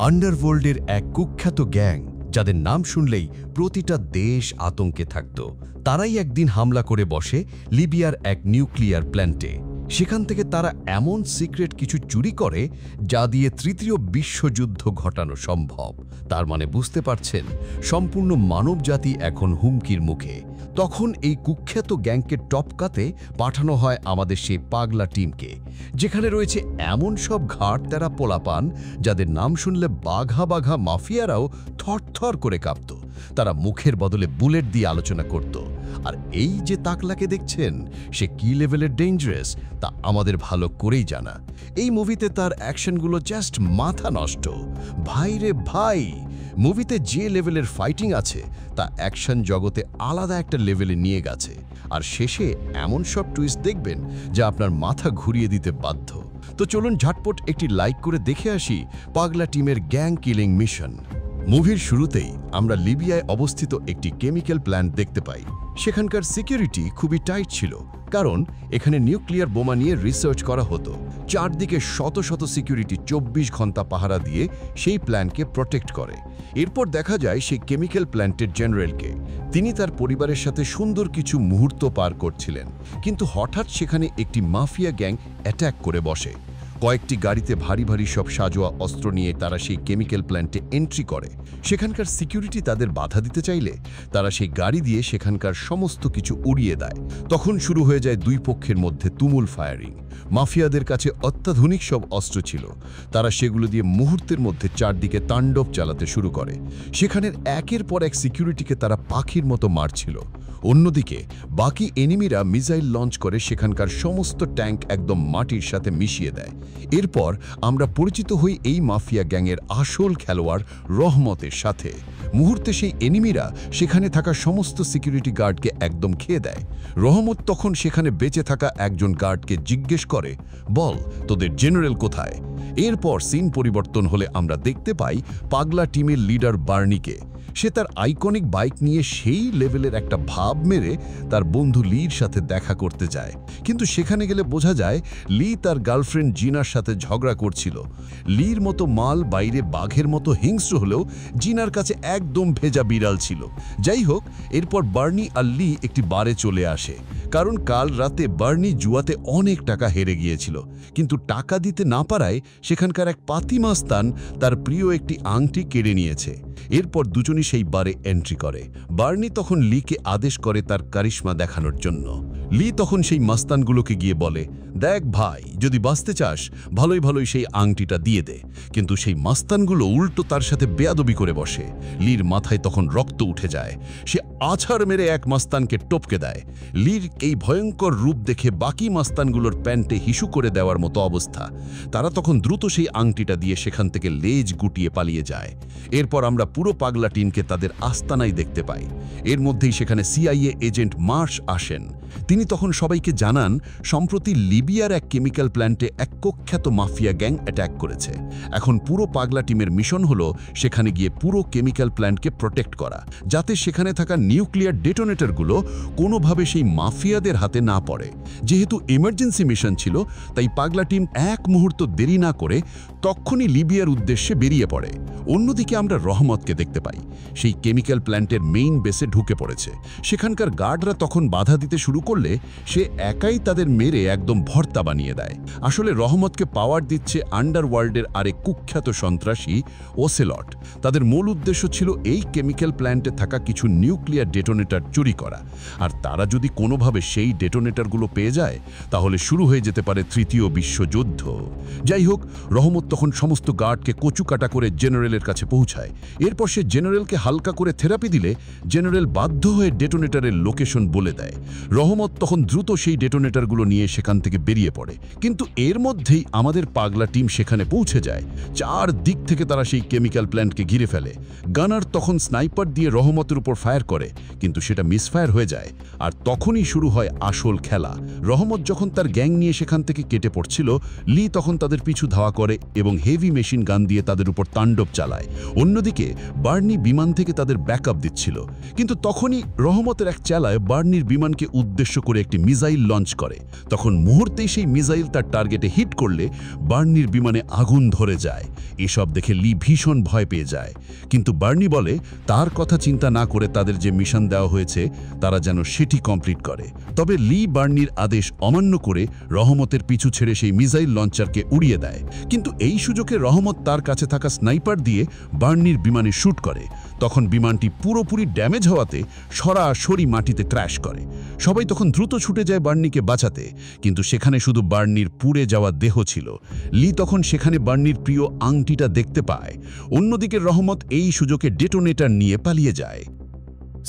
আন্ডারওয়ার্ল্ডের এক কুখ্যাত গ্যাং যাদের নাম শুনলেই প্রতিটা দেশ আতঙ্কে থাকত। তারাই একদিন হামলা করে বসে লিবিয়ার এক নিউক্লিয়ার প্ল্যান্টে। সেখান থেকে তারা এমন সিক্রেট কিছু চুরি করে যা দিয়ে তৃতীয় বিশ্বযুদ্ধ ঘটানো সম্ভব। তার মানে বুঝতে পারছেন, সম্পূর্ণ মানবজাতি এখন হুমকির মুখে। তখন এই কুখ্যাত গ্যাংকে টপকাতে পাঠানো হয় আমাদের সেই পাগলা টিমকে, যেখানে রয়েছে এমন সব ঘাড়তেরা পোলাপান যাদের নাম শুনলে বাঘা বাঘা মাফিয়ারাও থরথর করে কাঁপত। তারা মুখের বদলে বুলেট দিয়ে আলোচনা করত। আর এই যে তাকলাকে দেখছেন, সে কি লেভেলের ডেঞ্জারাস তা আমাদের ভালো করেই জানা। এই মুভিতে তার অ্যাকশনগুলো জাস্ট মাথা নষ্ট। ভাই রে ভাই, মুভিতে যে লেভেলের ফাইটিং আছে তা অ্যাকশন জগতে আলাদা একটা লেভেলে নিয়ে গেছে। আর শেষে এমন সব টুইস্ট দেখবেন যা আপনার মাথা ঘুরিয়ে দিতে বাধ্য। তো চলুন ঝটপট একটি লাইক করে দেখে আসি পাগলা টিমের গ্যাং কিলিং মিশন। মুভির শুরুতেই আমরা লিবিয়ায় অবস্থিত একটি কেমিক্যাল প্ল্যান্ট দেখতে পাই। সেখানকার সিকিউরিটি খুবই টাইট ছিল, কারণ এখানে নিউক্লিয়ার বোমা নিয়ে রিসার্চ করা হতো। চারদিকে শত শত সিকিউরিটি 24 ঘন্টা পাহারা দিয়ে সেই প্ল্যান্টকে প্রোটেক্ট করে। এরপর দেখা যায় সেই কেমিক্যাল প্ল্যান্টের জেনারেলকে। তিনি তার পরিবারের সাথে সুন্দর কিছু মুহূর্ত পার করছিলেন, কিন্তু হঠাৎ সেখানে একটি মাফিয়া গ্যাং অ্যাট্যাক করে বসে। কয়েকটি গাড়িতে ভারী ভারী সব সাজোয়া অস্ত্র নিয়ে তারা সেই কেমিক্যাল প্ল্যান্টে এন্ট্রি করে। সেখানকার সিকিউরিটি তাদের বাধা দিতে চাইলে তারা সেই গাড়ি দিয়ে সেখানকার সমস্ত কিছু উড়িয়ে দেয়। তখন শুরু হয়ে যায় দুই পক্ষের মধ্যে তুমুল ফায়ারিং। মাফিয়াদের কাছে অত্যাধুনিক সব অস্ত্র ছিল, তারা সেগুলো দিয়ে মুহূর্তের মধ্যে চারদিকে তাণ্ডব চালাতে শুরু করে। সেখানের একের পর এক সিকিউরিটিকে তারা পাখির মতো মারছিল। অন্যদিকে বাকি এনিমিরা মিসাইল লঞ্চ করে সেখানকার সমস্ত ট্যাঙ্ক একদম মাটির সাথে মিশিয়ে দেয়। এরপর আমরা পরিচিত হই এই মাফিয়া গ্যাংয়ের আসল খেলোয়াড় রহমতের সাথে। মুহূর্তে সেই এনিমিরা সেখানে থাকা সমস্ত সিকিউরিটি গার্ডকে একদম খেয়ে দেয়। রহমত তখন সেখানে বেঁচে থাকা একজন গার্ডকে জিজ্ঞেস করে, বল তোদের জেনারেল কোথায়? এরপর সিন পরিবর্তন হলে আমরা দেখতে পাই পাগলা টিমের লিডার বার্নিকে। সে তার আইকনিক বাইক নিয়ে সেই লেভেলের একটা ভাব মেরে তার বন্ধু লির সাথে দেখা করতে যায়। কিন্তু সেখানে গেলে বোঝা যায় লি তার গার্লফ্রেন্ড জিনার সাথে ঝগড়া করছিল। লির মতো মাল বাইরে বাঘের মতো হিংস্র হলেও জিনার কাছে একদম ভেজা বিড়াল ছিল। যাই হোক, এরপর বার্নি আর লি একটি বারে চলে আসে, কারণ কাল রাতে বার্নি জুয়াতে অনেক টাকা হেরে গিয়েছিল। কিন্তু টাকা দিতে না পারায় সেখানকার এক পাতি মাস্তান তার প্রিয় একটি আংটি কেড়ে নিয়েছে। এরপর দুজনই সেই বারে এন্ট্রি করে। বার্নি তখন লিকে আদেশ করে তার কারিশমা দেখানোর জন্য। লি তখন সেই মাস্তানগুলোকে গিয়ে বলে, দেখ ভাই, যদি বাঁচতে চাস ভালোই ভালোই সেই আংটিটা দিয়ে দে। কিন্তু সেই মাস্তানগুলো উল্টো তার সাথে বেয়াদবি করে বসে। লির মাথায় তখন রক্ত উঠে যায়। সে আছাড় মেরে এক মাস্তানকে টপকে দেয়। লির এই ভয়ঙ্কর রূপ দেখে বাকি মাস্তানগুলোর প্যান্টে হিসু করে দেওয়ার মতো অবস্থা। তারা তখন দ্রুত সেই আংটিটা দিয়ে সেখান থেকে লেজ গুটিয়ে পালিয়ে যায়। এরপর আমরা পুরো পাগলা টিমকে তাদের আস্তানায় দেখতে পাই। এর মধ্যেই সেখানে সিআইএ এজেন্ট মার্শ আসেন। তিনি তখন সবাইকে জানান সম্প্রতি লিবিয়ার এক কেমিক্যাল প্ল্যান্টে এক কুখ্যাত মাফিয়া গ্যাং অ্যাট্যাক করেছে। এখন পুরো পাগলা টিমের মিশন হলো সেখানে গিয়ে পুরো কেমিক্যাল প্ল্যান্টকে প্রোটেক্ট করা, যাতে সেখানে থাকা নিউক্লিয়ার ডেটোনেটরগুলো কোনোভাবে সেই মাফিয়াদের হাতে না পড়ে। যেহেতু এমার্জেন্সি মিশন ছিল, তাই পাগলা টিম এক মুহূর্ত দেরি না করে তখনই লিবিয়ার উদ্দেশ্যে বেরিয়ে পড়ে। অন্যদিকে আমরা রহমতকে দেখতে পাই। সেই কেমিক্যাল প্ল্যান্টের মেইন বেসে ঢুকে পড়েছে। সেখানকার গার্ডরা তখন বাধা দিতে শুরু করলে সে একাই তাদের মেরে একদম ভর্তা বানিয়ে দেয়। আসলে রহমতকে পাওয়ার দিচ্ছে আন্ডারওয়ার্ল্ডের আরেক কুখ্যাত সন্ত্রাসী ওসেলট। তাদের মূল উদ্দেশ্য ছিল এই কেমিক্যাল প্ল্যান্টে থাকা কিছু নিউক্লিয়ার ডেটোনেটর চুরি করা। আর তারা যদি কোনোভাবে সেই ডেটোনেটরগুলো পেয়ে যায়, তাহলে শুরু হয়ে যেতে পারে তৃতীয় বিশ্বযুদ্ধ। যাই হোক, রহমত তখন সমস্ত গার্ডকে কচুকাটা করে জেনারেলের কাছে পৌঁছায়। এরপর সে জেনারেলকে হালকা করে থেরাপি দিলে জেনারেল বাধ্য হয়ে ডেটোনেটরের লোকেশন বলে দেয়। রহমত তখন দ্রুত সেই ডেটোনেটরগুলো নিয়ে সেখান থেকে বেরিয়ে পড়ে। কিন্তু এর মধ্যেই আমাদের পাগলা টিম সেখানে পৌঁছে যায়। চার দিক থেকে তারা সেই কেমিক্যাল প্ল্যান্টকে ঘিরে ফেলে। গানার তখন স্নাইপার দিয়ে রহমতের উপর ফায়ার করে, কিন্তু সেটা মিসফায়ার হয়ে যায়। আর তখনই শুরু হয় আসল খেলা। রহমত যখন তার গ্যাং নিয়ে সেখান থেকে কেটে পড়ছিল, লি তখন তাদের পিছু ধাওয়া করে এবং হেভি মেশিন গান দিয়ে তাদের উপর তাণ্ডব চালায়। অন্যদিকে বার্নি বিমান থেকে তাদের ব্যাকআপ দিচ্ছিল। কিন্তু তখনই রহমতের এক চালায় বার্নির বিমানকে উদ্দেশ্য করে একটি মিসাইল লঞ্চ করে। তখন মুহূর্তেই সেই মিসাইল তার টার্গেটে হিট করলে বার্নির বিমানে আগুন ধরে যায়। এসব দেখে লি ভীষণ ভয় পেয়ে যায়, কিন্তু বার্নি বলে তার কথা চিন্তা না করে তাদের যে মিশন দেওয়া হয়েছে তারা যেন সেটি কমপ্লিট করে। তবে লি বার্নির আদেশ অমান্য করে রহমতের পিছু ছেড়ে সেই মিসাইল লঞ্চারকে উড়িয়ে দেয়, কিন্তু এই সুযোগে রহমত তার কাছে থাকা স্নাইপার দিয়ে বার্নির বিমানে শ্যুট করে। তখন বিমানটি পুরোপুরি ড্যামেজ হওয়াতে সরাসরি মাটিতে ক্র্যাশ করে। সবাই তখন দ্রুত ছুটে যায় বার্নিকে বাঁচাতে, কিন্তু সেখানে শুধু বার্নির পুড়ে যাওয়া দেহ ছিল। লি তখন সেখানে বার্নির প্রিয় আংটিটা দেখতে পায়। অন্যদিকে রহমত এই সুযোগে ডেটোনেটর নিয়ে পালিয়ে যায়।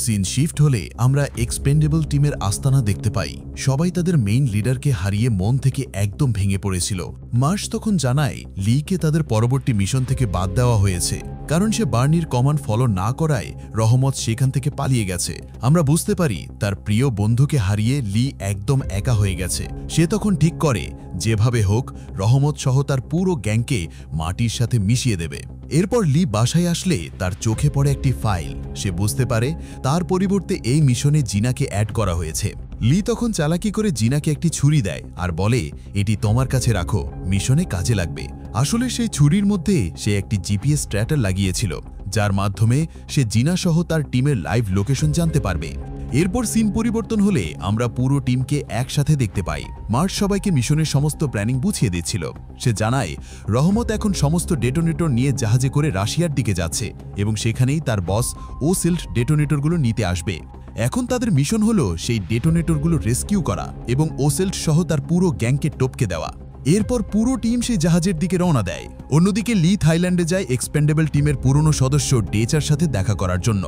সিন শিফট হলে আমরা এক্সপেন্ডেবল টিমের আস্তানা দেখতে পাই। সবাই তাদের মেইন লিডারকে হারিয়ে মন থেকে একদম ভেঙে পড়েছিল। মার্শ তখন জানায় লিকে তাদের পরবর্তী মিশন থেকে বাদ দেওয়া হয়েছে, কারণ সে বার্নির কমান্ড ফলো না করায় রহমত সেখান থেকে পালিয়ে গেছে। আমরা বুঝতে পারি তার প্রিয় বন্ধুকে হারিয়ে লি একদম একা হয়ে গেছে। সে তখন ঠিক করে যেভাবে হোক রহমত সহ তার পুরো গ্যাংকে মাটির সাথে মিশিয়ে দেবে। এরপর লি বাসায় আসলে তার চোখে পড়ে একটি ফাইল। সে বুঝতে পারে তার পরিবর্তে এই মিশনে জিনাকে অ্যাড করা হয়েছে। লি তখন চালাকি করে জিনাকে একটি ছুরি দেয় আর বলে, এটি তোমার কাছে রাখো, মিশনে কাজে লাগবে। আসলে সেই ছুরির মধ্যে সে একটি জিপিএস ট্র্যাকার লাগিয়েছিল, যার মাধ্যমে সে জিনা সহ তার টিমের লাইভ লোকেশন জানতে পারবে। এরপর সিন পরিবর্তন হলে আমরা পুরো টিমকে একসাথে দেখতে পাই। মার্শ সবাইকে মিশনের সমস্ত প্ল্যানিং বুঝিয়ে দিচ্ছিল। সে জানায় রহমত এখন সমস্ত ডেটোনেটর নিয়ে জাহাজে করে রাশিয়ার দিকে যাচ্ছে এবং সেখানেই তার বস ওসিল্ট ডেটোনেটরগুলো নিতে আসবে। এখন তাদের মিশন হলো সেই ডেটোনেটরগুলো রেস্কিউ করা এবং ওসেল্ট সহ তার পুরো গ্যাংকে টপকে দেওয়া। এরপর পুরো টিম সেই জাহাজের দিকে রওনা দেয়। অন্যদিকে লি থাইল্যান্ডে যায় এক্সপেন্ডেবল টিমের পুরনো সদস্য ডেচার সাথে দেখা করার জন্য।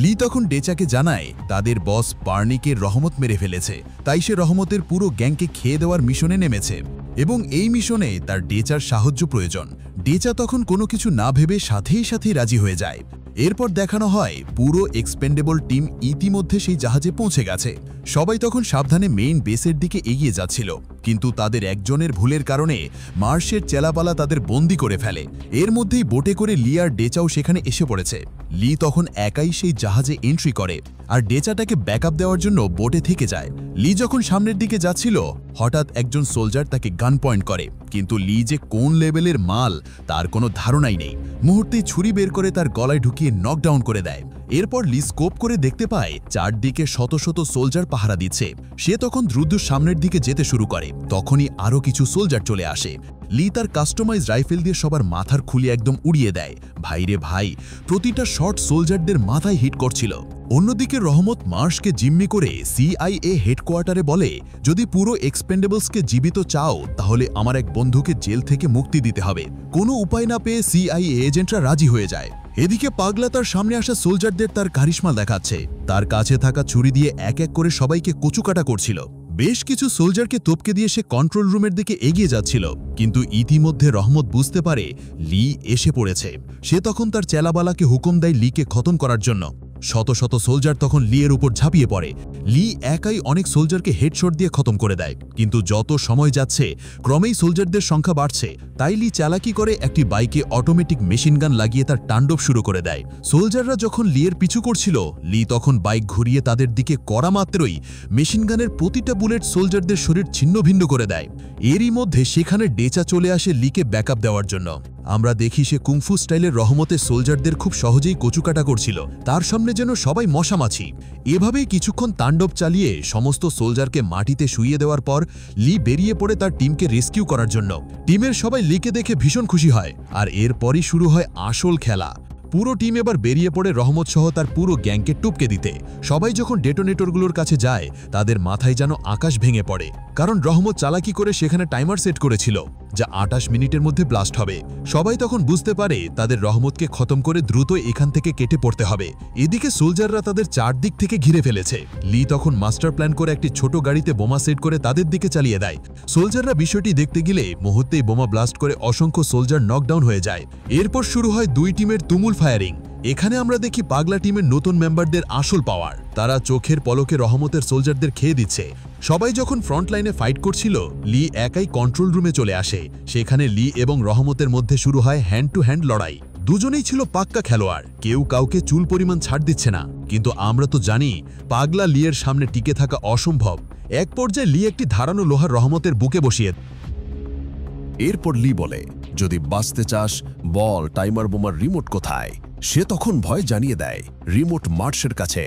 লি তখন ডেচাকে জানায় তাদের বস বার্নিকে রহমত মেরে ফেলেছে, তাই সে রহমতের পুরো গ্যাংকে খেয়ে দেওয়ার মিশনে নেমেছে এবং এই মিশনে তার ডেচার সাহায্য প্রয়োজন। ডেচা তখন কোনো কিছু না ভেবে সাথেই রাজি হয়ে যায়। এরপর দেখানো হয় পুরো এক্সপেন্ডেবল টিম ইতিমধ্যে সেই জাহাজে পৌঁছে গেছে। সবাই তখন সাবধানে মেইন বেসের দিকে এগিয়ে যাচ্ছিল, কিন্তু তাদের একজনের ভুলের কারণে মার্শের চেলাপালা তাদের বন্দি করে ফেলে। এর মধ্যেই বোটে করে লি আর ডেচাও সেখানে এসে পড়েছে। লি তখন একাই সেই জাহাজে এন্ট্রি করে আর ডেচাটাকে ব্যাকআপ দেওয়ার জন্য বোটে থেকে যায়। লি যখন সামনের দিকে যাচ্ছিল হঠাৎ একজন সোলজার তাকে গান পয়েন্ট করে, কিন্তু লি যে কোন লেভেলের মাল তার কোনো ধারণাই নেই। মুহূর্তেই ছুরি বের করে তার গলায় ঢুকিয়ে নকডাউন করে দেয়। এরপর লি স্কোপ করে দেখতে পায় চারদিকে শত শত সোলজার পাহারা দিচ্ছে। সে তখন দ্রুত সামনের দিকে যেতে শুরু করে। তখনই আরও কিছু সোলজার চলে আসে। লি তার কাস্টমাইজ রাইফেল দিয়ে সবার মাথার খুলি একদম উড়িয়ে দেয়। ভাইরে ভাই, প্রতিটা শট সোলজারদের মাথায় হিট করছিল। অন্যদিকে রহমত মার্শকে জিম্মি করে সিআইএ হেডকোয়ার্টারে বলে, যদি পুরো এক্সপেন্ডেবলসকে জীবিত চাও তাহলে আমার এক বন্ধুকে জেল থেকে মুক্তি দিতে হবে। কোনো উপায় না পেয়ে সিআইএ এজেন্টরা রাজি হয়ে যায়। এদিকে পাগলা তার সামনে আসা সোলজারদের তার কারিশমা দেখাচ্ছে। তার কাছে থাকা ছুরি দিয়ে এক এক করে সবাইকে কচুকাটা করছিল। বেশ কিছু সোলজারকে টপকে দিয়ে সে কন্ট্রোল রুমের দিকে এগিয়ে যাচ্ছিল, কিন্তু ইতিমধ্যে রহমত বুঝতে পারে লি এসে পড়েছে। সে তখন তার চেলাবালাকে হুকুম দেয় লিকে খতম করার জন্য। শত শত সোলজার তখন লি এর উপর ঝাঁপিয়ে পড়ে। লি একাই অনেক সোলজারকে হেডশট দিয়ে খতম করে দেয়, কিন্তু যত সময় যাচ্ছে ক্রমেই সোলজারদের সংখ্যা বাড়ছে। তাই লি চালাকি করে একটি বাইকে অটোমেটিক মেশিনগান লাগিয়ে তার তাণ্ডব শুরু করে দেয়। সোলজাররা যখন লি এর পিছু করছিল, লি তখন বাইক ঘুরিয়ে তাদের দিকে করা মাত্রই মেশিনগানের প্রতিটা বুলেট সোলজারদের শরীর ছিন্ন ভিন্ন করে দেয়। এরই মধ্যে সেখানে ডেচা চলে আসে লিকে ব্যাকআপ দেওয়ার জন্য। আমরা দেখি সে কুংফু স্টাইলের রহমতের সোলজারদের খুব সহজেই কচুকাটা করছিল। তার সামনে যেন সবাই মশামাছি। এভাবেই কিছুক্ষণ তাণ্ডব চালিয়ে সমস্ত সোলজারকে মাটিতে শুইয়ে দেওয়ার পর লি বেরিয়ে পড়ে তার টিমকে রেস্কিউ করার জন্য। টিমের সবাই লিকে দেখে ভীষণ খুশি হয়, আর এরপরই শুরু হয় আসল খেলা। পুরো টিম এবার বেরিয়ে পড়ে রহমত সহ তার পুরো গ্যাংকে টপকে দিতে। সবাই যখন ডেটোনেটরগুলোর কাছে যায় তাদের মাথায় যেন আকাশ ভেঙে পড়ে, কারণ রহমত চালাকি করে সেখানে টাইমার সেট করেছিল যা 28 মিনিটের মধ্যে ব্লাস্ট হবে। সবাই তখন বুঝতে পারে তাদের রহমতকে খতম করে দ্রুত এখান থেকে কেটে পড়তে হবে। এদিকে সোলজাররা তাদের চারদিক থেকে ঘিরে ফেলেছে। লি তখন মাস্টার প্ল্যান করে একটি ছোট গাড়িতে বোমা সেট করে তাদের দিকে চালিয়ে দেয়। সোলজাররা বিষয়টি দেখতে গেলে মুহূর্তেই বোমা ব্লাস্ট করে অসংখ্য সোলজার নকডাউন হয়ে যায়। এরপর শুরু হয় দুই টিমের তুমুল ফায়ারিং। এখানে আমরা দেখি পাগলা টিমের নতুন মেম্বারদের আসল পাওয়ার। তারা চোখের পলকে রহমতের সোলজারদের খেয়ে দিচ্ছে। সবাই যখন ফ্রন্ট লাইনে ফাইট করছিল, লি একাই কন্ট্রোল রুমে চলে আসে। সেখানে লি এবং রহমতের মধ্যে শুরু হয় হ্যান্ড টু হ্যান্ড লড়াই। দুজনেই ছিল পাক্কা খেলোয়াড়, কেউ কাউকে চুল পরিমাণ ছাড় দিচ্ছে না। কিন্তু আমরা তো জানি পাগলা লিয়ের সামনে টিকে থাকা অসম্ভব। এক পর্যায়ে লি একটি ধারানো লোহার রহমতের বুকে বসিয়ে। এরপর লি বলে, যদি বাঁচতে চাস বল টাইমার বোমার রিমোট কোথায়। সে তখন ভয় জানিয়ে দেয় রিমোট মার্শের কাছে।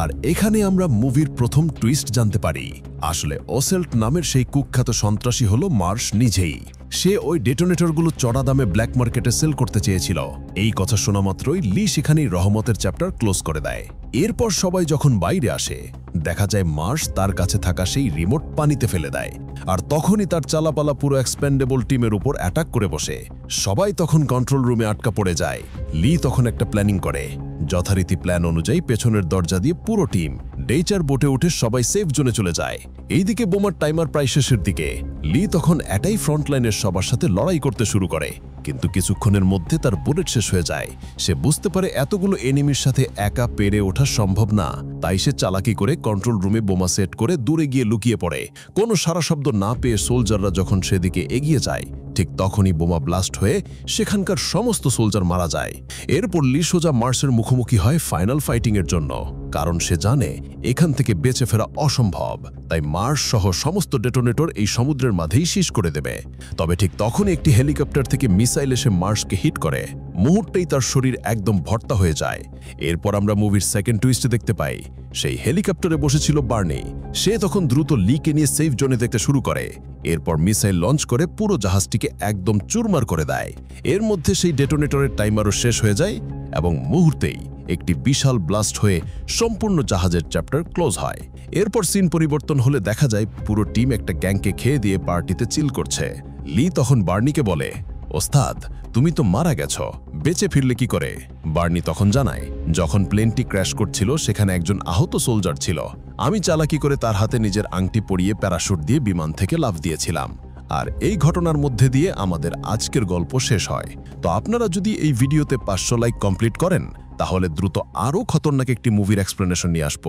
আর এখানে আমরা মুভির প্রথম টুইস্ট জানতে পারি। আসলে ওসেল্ট নামের সেই কুখ্যাত সন্ত্রাসী হলো মার্শ নিজেই। সে ওই ডেটোনেটরগুলো চড়া দামে ব্ল্যাক মার্কেটে সেল করতে চেয়েছিল। এই কথা শোনা মাত্রই লি সেখানেই রহমতের চ্যাপ্টার ক্লোজ করে দেয়। এরপর সবাই যখন বাইরে আসে, দেখা যায় মার্শ তার কাছে থাকা সেই রিমোট পানিতে ফেলে দেয়। আর তখনই তার চালাপালা পুরো এক্সপেন্ডেবল টিমের উপর অ্যাটাক করে বসে। সবাই তখন কন্ট্রোল রুমে আটকা পড়ে যায়। লি তখন একটা প্ল্যানিং করে। যথারীতি প্ল্যান অনুযায়ী পেছনের দরজা দিয়ে পুরো টিম ডেইচার বোটে উঠে সবাই সেফ জোনে চলে যায়। এইদিকে বোমার টাইমার প্রায় শেষের দিকে। লি তখন এটাই ফ্রন্টলাইনের সবার সাথে লড়াই করতে শুরু করে, কিন্তু কিছুক্ষণের মধ্যে তার বুলেট শেষ হয়ে যায়। সে বুঝতে পারে এতগুলো এনিমির সাথে একা পেরে ওঠা সম্ভব না। তাই সে চালাকি করে কন্ট্রোল রুমে বোমা সেট করে দূরে গিয়ে লুকিয়ে পড়ে। কোনো সারা শব্দ না পেয়ে সোলজাররা যখন সেদিকে এগিয়ে যায়, ঠিক তখনই বোমা ব্লাস্ট হয়ে সেখানকার সমস্ত সোলজার মারা যায়। এরপর লি সোজা মার্সের মুখোমুখি হয় ফাইনাল ফাইটিংয়ের জন্য, কারণ সে জানে এখান থেকে বেঁচে ফেরা অসম্ভব। তাই মার্স সহ সমস্ত ডেটোনেটর এই সমুদ্রের মাঝেই শেষ করে দেবে। তবে ঠিক তখনই একটি হেলিকপ্টার থেকে মিসাইল এসে মার্সকে হিট করে। মুহূর্তেই তার শরীর একদম ভর্তা হয়ে যায়। এরপর আমরা মুভির সেকেন্ড টুইস্টে দেখতে পাই, সেই হেলিকপ্টারে বসেছিল বার্নি। সে তখন দ্রুত লিকে নিয়ে সেফ জোনে দেখতে শুরু করে। এরপর মিসাইল লঞ্চ করে পুরো জাহাজটিকে একদম চুরমার করে দেয়। এর মধ্যে সেই ডেটোনেটরের টাইমারও শেষ হয়ে যায় এবং মুহূর্তেই একটি বিশাল ব্লাস্ট হয়ে সম্পূর্ণ জাহাজের চ্যাপ্টার ক্লোজ হয়। এরপর সিন পরিবর্তন হলে দেখা যায় পুরো টিম একটা গ্যাংকে খেয়ে দিয়ে পার্টিতে চিল করছে। লি তখন বার্নিকে বলে, ওস্তাদ তুমি তো মারা গেছো, বেঁচে ফিরলে কি করে? বার্নি তখন জানায়, যখন প্লেনটি ক্র্যাশ করছিল সেখানে একজন আহত সোলজার ছিল। আমি চালাকি করে তার হাতে নিজের আংটি পরিয়ে প্যারাশুট দিয়ে বিমান থেকে লাফ দিয়েছিলাম। আর এই ঘটনার মধ্যে দিয়ে আমাদের আজকের গল্প শেষ হয়। তো আপনারা যদি এই ভিডিওতে 500 লাইক কমপ্লিট করেন, তাহলে দ্রুত আরও খতরনাক একটি মুভির এক্সপ্লেনেশন নিয়ে আসবো।